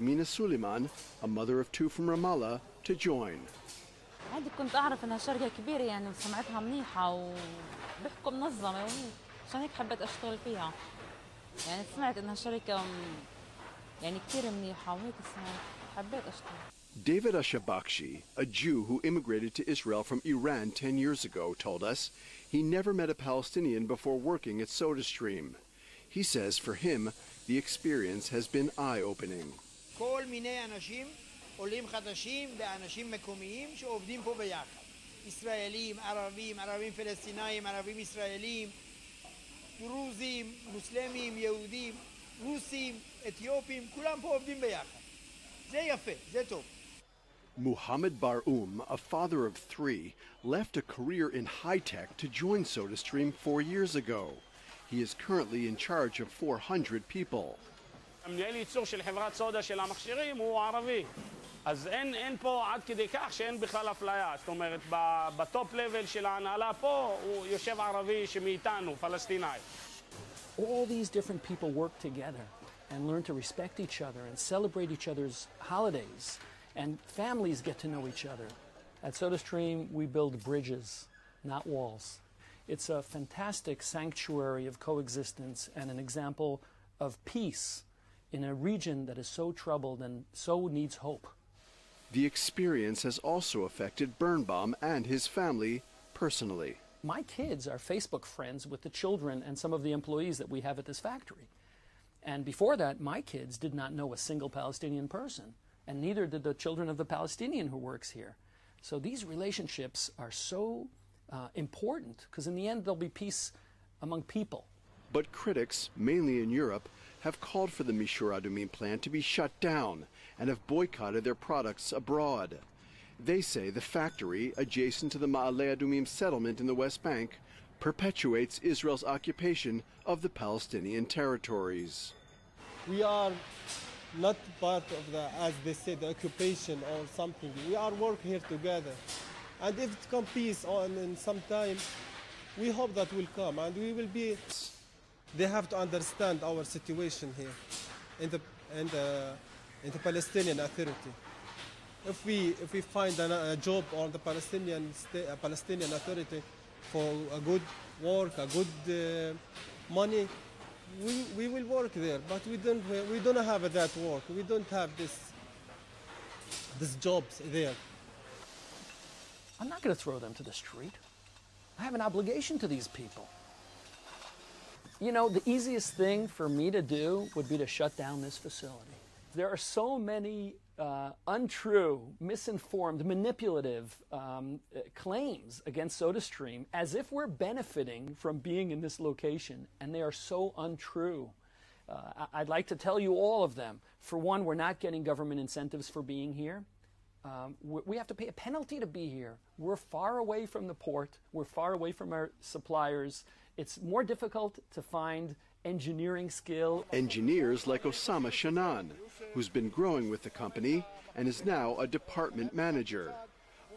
Mina Suleiman, a mother of two from Ramallah, to join. عادي كنت أعرف إنها شركة كبيرة يعني وسمعتها منيحة وبيحكوا منظمة عشان هيك حبيت أشتغل فيها. يعني سمعت إنها شركة يعني كتير منيحة وهيك سمعت حبيت أشتغل. David Ashabakshi, a Jew who immigrated to Israel from Iran 10 years ago, told us he never met a Palestinian before working at SodaStream. He says for him, the experience has been eye-opening. כל מיני אנשים, עולים חדשים ואנשים מקומיים שעובדים פה ביחד. ישראלים, ערבים, ערבים פלסטינאים, ערבים ישראלים, דרוזים, מוסלמים, יהודים, רוסים, אתיופים, כולם פה עובדים ביחד. זה יפה, זה טוב. Muhammad Baroum, a father of three, left a career in high-tech to join SodaStream 4 years ago. He is currently in charge of 400 people. המנהל ייצור של חברת סודה של המכשירים הוא ערבי. אז אין פה עד כדי כך שאין בכלל אפליה. זאת אומרת, בטופ לבל של ההנהלה פה הוא יושב ערבי שמאיתנו, פלסטיני. All these different people work together and learn to respect each other and celebrate each other's holidays. And families get to know each other. At SodaStream, we build bridges, not walls. It's a fantastic sanctuary of coexistence and an example of peace in a region that is so troubled and so needs hope. The experience has also affected Birnbaum and his family personally. My kids are Facebook friends with the children and some of the employees that we have at this factory. And before that, my kids did not know a single Palestinian person, and neither did the children of the Palestinian who works here. So these relationships are so important, because in the end there'll be peace among people. But critics, mainly in Europe, have called for the Mishor Adumim plant to be shut down and have boycotted their products abroad. They say the factory, adjacent to the Ma'ale Adumim settlement in the West Bank, perpetuates Israel's occupation of the Palestinian territories. We are not part of the, as they say, the occupation or something. We are working here together. And if it comes peace in some time, we hope that will come and we will be. They have to understand our situation here in the Palestinian Authority. If we find a job on the Palestinian Authority for a good work, a good money, we will work there. But we don't have that work. We don't have these jobs there. I'm not going to throw them to the street. I have an obligation to these people. You know, the easiest thing for me to do would be to shut down this facility. There are so many untrue, misinformed, manipulative claims against SodaStream as if we're benefiting from being in this location, and they are so untrue. I'd like to tell you all of them. For one, we're not getting government incentives for being here. We have to pay a penalty to be here. We're far away from the port. We're far away from our suppliers. It's more difficult to find engineering skill. Engineers like Osama Shanan, who's been growing with the company and is now a department manager.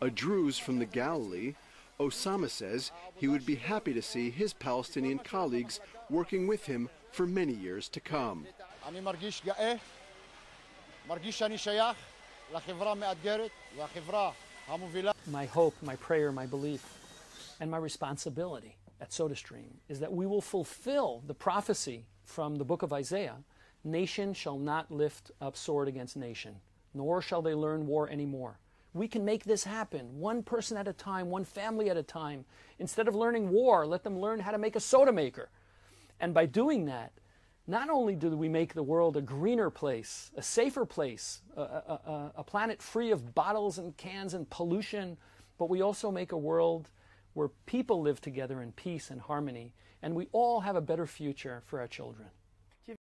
A Druze from the Galilee, Osama says he would be happy to see his Palestinian colleagues working with him for many years to come. אני מרגיש גאה, מרגיש שאני שייך לחברה מאתגרת והחברה המובילה. My hope, my prayer, my belief, and my responsibility at SodaStream is that we will fulfill the prophecy from the book of Isaiah, nation shall not lift up sword against nation, nor shall they learn war anymore. We can make this happen, one person at a time, one family at a time. Instead of learning war, let them learn how to make a soda maker. And by doing that, not only do we make the world a greener place, a safer place, a planet free of bottles and cans and pollution, but we also make a world where people live together in peace and harmony, and we all have a better future for our children.